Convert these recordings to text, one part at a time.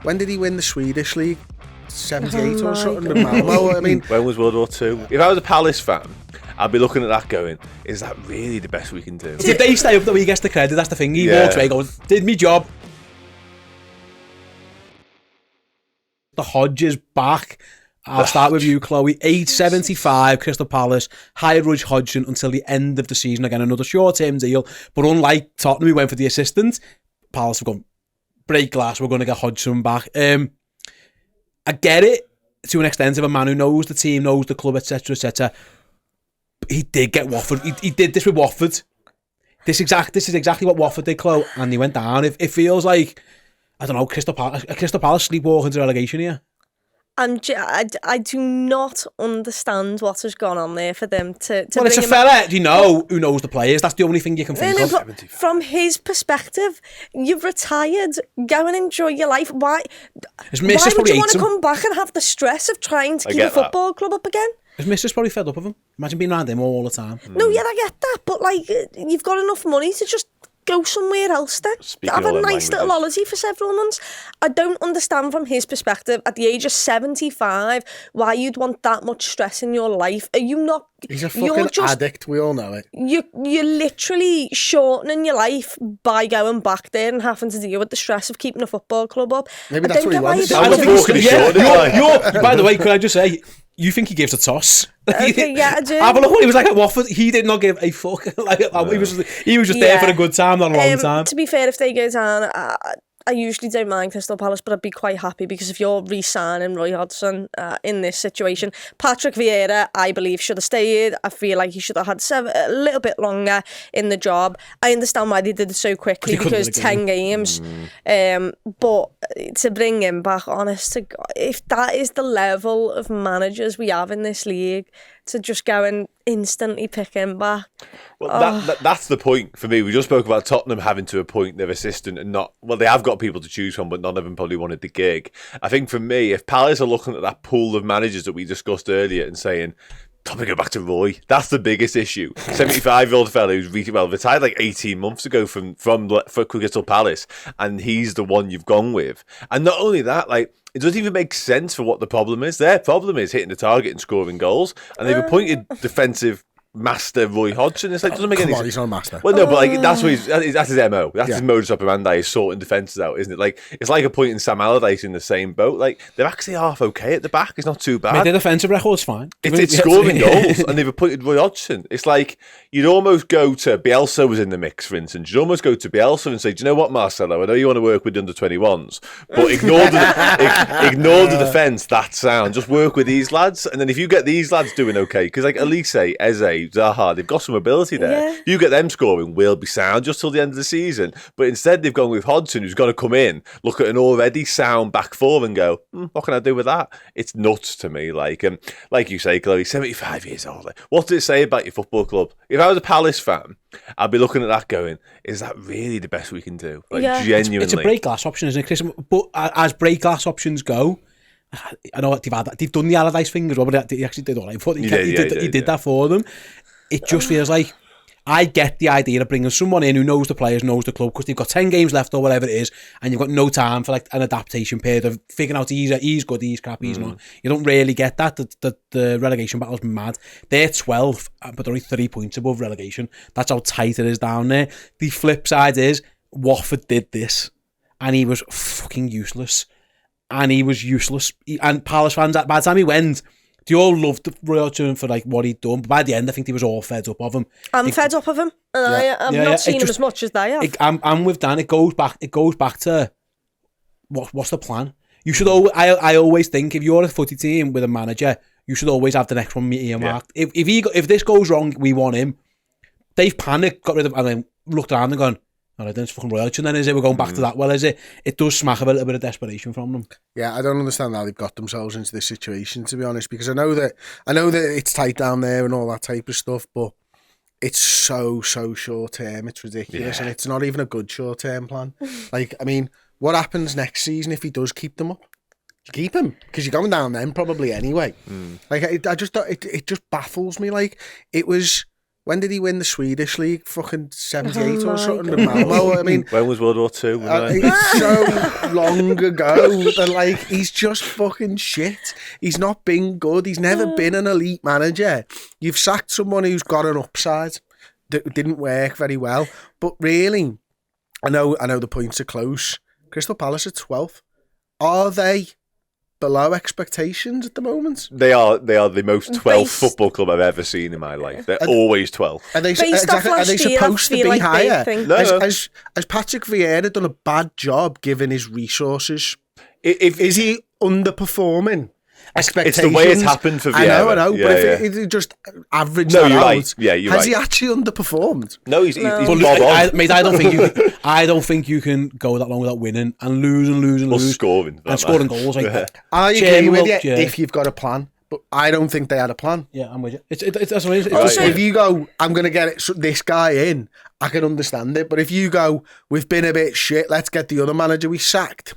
When did he win the Swedish League? 78 or something with Malmo. I mean, when was World War II? If I was a Palace fan, I'd be looking at that going, is that really the best we can do? If they stay up, though, he gets the credit. That's the thing. He walks away going, did me job. The HODGE is back. I'll start with you, Chloe. 8.75, Crystal Palace. Hired Hodgson until the end of the season. Again, another short-term deal. But unlike Tottenham, we went for the assistant. Palace have gone, break glass, we're going to get Hodgson back. I get it to an extent of a man who knows the team, knows the club, etc., etc. He did get Watford. He did this with Watford. This is exactly what Watford did, Chloe, and he went down. It feels like, I don't know, Crystal Palace sleepwalking to relegation here. I do not understand what has gone on there for them to well, it's a fella, who knows the players. That's the only thing you can think of. From his perspective, you've retired. Go and enjoy your life. Why would you want to come back and have the stress of trying to keep a football club up again? His missus probably fed up of him. Imagine being around him all the time. No, yeah, I get that. But, like, you've got enough money to just go somewhere else then. Have a nice little holiday for several months. I don't understand from his perspective, at the age of 75, why you'd want that much stress in your life. Are you not... He's a fucking addict, we all know it. You're literally shortening your life by going back there and having to deal with the stress of keeping a football club up. Maybe that's what he wants. By the way, could I just say... You think he gives a toss? Okay, yeah, I do. Have a look what he was like at Watford. He did not give a fuck. He was just there for a good time, not a long time. To be fair, if they go down, I usually don't mind Crystal Palace, but I'd be quite happy because if you're re-signing Roy Hodgson in this situation, Patrick Vieira, I believe, should have stayed. I feel like he should have had a little bit longer in the job. I understand why they did it so quickly because 10 games. But to bring him back, honest to God, if that is the level of managers we have in this league, to just go and instantly pick him back. Well, that's the point for me. We just spoke about Tottenham having to appoint their assistant and not... Well, they have got people to choose from, but none of them probably wanted the gig. I think for me, if Palace are looking at that pool of managers that we discussed earlier and saying, probably go back to Roy. That's the biggest issue. 75-year-old fella who's retired like 18 months ago for Crystal Palace, and he's the one you've gone with. And not only that, like, it doesn't even make sense for what the problem is. Their problem is hitting the target and scoring goals, and they've appointed defensive master Roy Hodgson. It's like, doesn't make any sense. He's not a master. Well, no, but like that's his MO. That's his modus operandi, is sorting defences out, isn't it? Like, it's like appointing Sam Allardyce in the same boat. Like, they're actually half okay at the back. It's not too bad. Mate, their defensive record's fine. It's scoring goals, and they've appointed Roy Hodgson. It's like you'd almost go to Bielsa was in the mix, for instance. You'd almost go to Bielsa and say, "Do you know what, Marcelo? I know you want to work with the under-21s, but ignore the defence. That's sound. Just work with these lads, and then if you get these lads doing okay, because like Elise, Eze, Zaha, they've got some ability there. Yeah. You get them scoring, we'll be sound just till the end of the season. But instead, they've gone with Hodgson, who's got to come in, look at an already sound back four, and go, what can I do with that? It's nuts to me. Like you say, Chloe, 75 years old. Like, what does it say about your football club? If I was a Palace fan, I'd be looking at that going, is that really the best we can do? Like, genuinely. It's a break glass option, isn't it, Chris? But as break glass options go, I know they've done the Allardyce thing as well, but he actually did all right. He did that for them. It just feels like, I get the idea of bringing someone in who knows the players, knows the club, because they've got 10 games left or whatever it is, and you've got no time for like an adaptation period of figuring out he's good, he's crap, he's not. You don't really get that. The relegation battle's mad. They're 12th, but they're only 3 points above relegation. That's how tight it is down there. The flip side is, Watford did this, and he was fucking useless. And Palace fans, by the time he went, they all loved Roy Hodgson for like what he'd done, but by the end I think they was all fed up of him. I'm fed up of him, and I've not seen him as much as they have. I'm with Dan. It goes back to what's the plan? You should always. I always think if you're a footy team with a manager, you should always have the next one earmarked. Yeah. If this goes wrong, we want him. They've panicked, got rid of, and then looked around and gone, all right, then it's fucking Roy Hodgson then, is it? We're going back to that. Well, is it? It does smack of a little bit of desperation from them. Yeah, I don't understand how they've got themselves into this situation, to be honest, because I know that it's tight down there and all that type of stuff, but it's so short term. It's ridiculous, and it's not even a good short term plan. Like, I mean, what happens next season if he does keep them up? You keep him because you're going down then probably anyway. Like, it just baffles me. Like, it was When did he win the Swedish league? Fucking 78 Oh or something with my Malmo. I mean, When was World War II? it's so long ago that, like, he's just fucking shit. He's not been good. He's never been an elite manager. You've sacked someone who's got an upside that didn't work very well. But really, I know the points are close. Crystal Palace are 12th. Are they below expectations at the moment? They are the most 12th football club I've ever seen in my life. They're always 12. Are they, Based off are they last year, I supposed to feel be like they higher? think- No. Has Patrick Vieira done a bad job given his resources? If Is he underperforming expectations? it's the way it's happened for Vieira. I know. Yeah, but yeah. if he just averaged No, that you're out, right. Yeah, you're has right. he actually underperformed? No, he's But bob on. mate, I don't think you can go that long without winning and lose and lose and Or lose scoring. and scoring goals. Like, I agree Chairman with will- you yeah. if you've got a plan, but I don't think they had a plan. yeah, I'm with you. It's that's what it is. It's Right. just, If you go, I'm going to get this guy in, I can understand it. But if you go, we've been a bit shit, let's get the other manager we sacked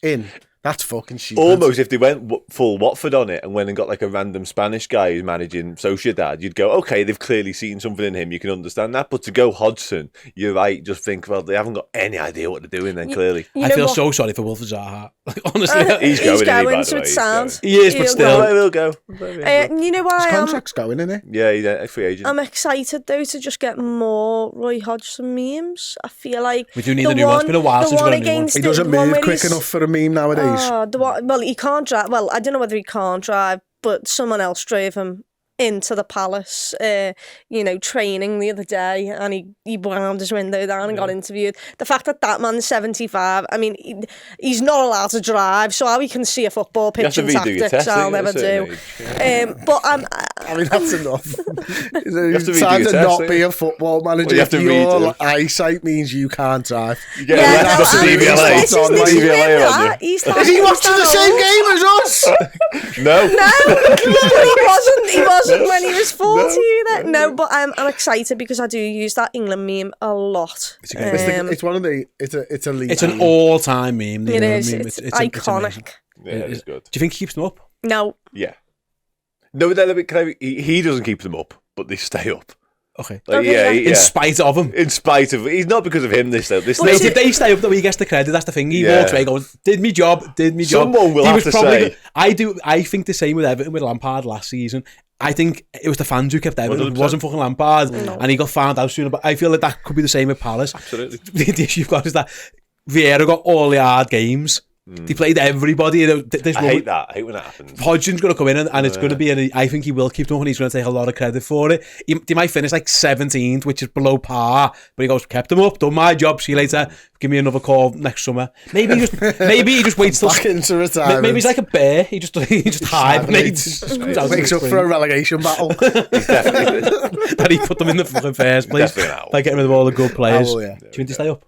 in. That's fucking shit. Almost if they went full Watford on it and went and got like a random Spanish guy who's managing Sociedad, you'd go, okay, they've clearly seen something in him. You can understand that. But to go Hodgson, you're right. Just think, well, they haven't got any idea what they're doing then, clearly. I feel so sorry for Wilfred Zaha. Honestly, He's going, isn't he, by the so way? it He's sounds. he is, but He'll still. I will go. You know why His I'm contract's going, isn't it? Yeah, he's a free agent. I'm excited though to just get more Roy Hodgson memes. I feel like We do need a new one. It's been a while since we got a new one. He doesn't move quick enough for a meme nowadays. Well, he can't drive. Well, I don't know whether he can't drive, but someone else drove him into the palace, training the other day, and he wound his window down and got interviewed. The fact that man's 75, I mean, he's not allowed to drive, so how he can see a football You have pitch to and redo your tactics, test, I'll don't you, never at a do. certain age? But I mean, that's enough. have to It's redo time your to test, not don't be you? a football manager. Well, you have if to read your it. eyesight means you can't drive. You get Yeah, left no, off the I'm- DVLA. This is the DVLA on you. He's Is he watching the same game as us? No. He wasn't when he was 40 either. No, but I'm excited because I do use that England meme a lot. It's one of the. It's a league. It's an all-time meme. the It England is. meme. It's amazing. iconic. Yeah, it's good. Do you think he keeps them up? No. Yeah. No, he doesn't keep them up, but they stay up. Okay. Like, Okay, yeah. In spite of him. In spite of, he's not because of him. This But Mate, is if it- they stay up, though, he gets the credit. That's the thing. He Yeah. walks away going, did me job. Someone will He have was to probably say- good. I think the same with Everton with Lampard last season. I think it was the fans who kept Everton. It 100%. wasn't fucking Lampard. And he got found out soon. But I feel like that could be the same with Palace. Absolutely. The issue you've got is that Vieira got all the hard games. They played everybody. I hate that. I hate when that happens. Hodgson's going to come in and it's going to be, I think he will keep them and he's going to take a lot of credit for it. He might finish like 17th, which is below par, but he goes, kept him up, done my job, see you later, give me another call next summer. Maybe he just waits till... back into retirement. Maybe he's like a bear, he just hibernates. Just Comes out in wakes the up for a spring. relegation battle. He's definitely. That he put them in the fucking first place. Definitely out. By getting rid of all the good players. Oh, yeah. Do you think they stay up?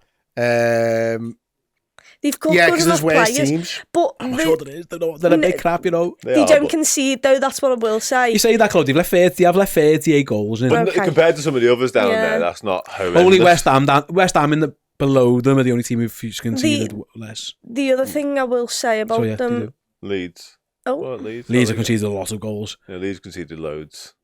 They've got Yeah, good because enough there's worse players. teams. But I'm sure there is. They're a bit crap, you know. They they are, don't but- concede, though. That's what I will say. You say that, Claude, they have left 38 goals in. But Okay. compared to some of the others down Yeah. there, that's not horrendous. Only West Ham in the below them are the only team who've conceded less. The other thing I will say about So yeah, they them... do. Leeds. Oh, What, Leeds? Leeds Oh, have conceded a lot of goals. Yeah, Leeds conceded loads.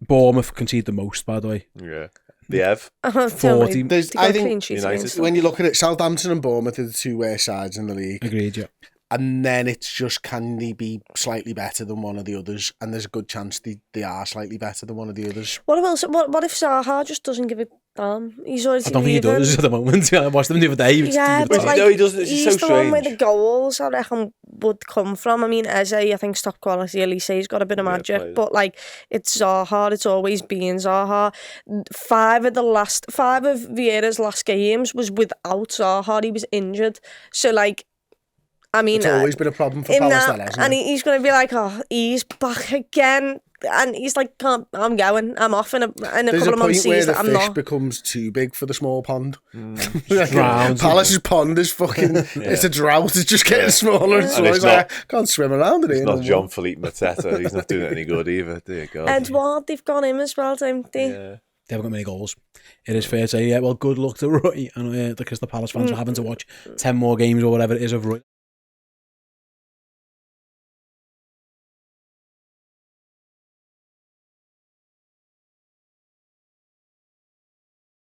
Bournemouth conceded the most, by the way. Yeah. The Ev. 40. I think clean sheets United- against them. when you look at it, Southampton and Bournemouth are the two worst sides in the league. Agreed, yeah. And then it's just, can they be slightly better than one of the others? And there's a good chance they are slightly better than one of the others. What if Zaha just doesn't give a damn? He's already I don't think he leaving. does at the moment. I watched them the other day. He was Yeah, doing but the like, No, he doesn't. It's he's so the one where strange. the goals, I reckon, would come from. I mean, Eze, I think, top quality. Elise, he's got a bit of Yeah, magic. players. But, like, it's Zaha. It's always been Zaha. Five of Vieira's last games was without Zaha. He was injured. So, like, I mean... It's always been a problem for in Palace, that, that, hasn't and it? he's going to be like, oh, he's back again. And he's like, I'm going. I'm off in a There's couple a of months. point where the I'm fish not. becomes too big for the small pond. Drowns. Palace's pond is fucking... It's a drought. It's just getting smaller and smaller. it's It's not- like, I can't swim around in it. It's no not more. John Philippe Mateta. He's not doing it any good either. Dear God. Edward, they've got him as well, don't they? Yeah. They haven't got many goals. It is fair to say, yeah, well, good luck to Roy and the Crystal Palace fans for having to watch 10 more games or whatever it is of Roy.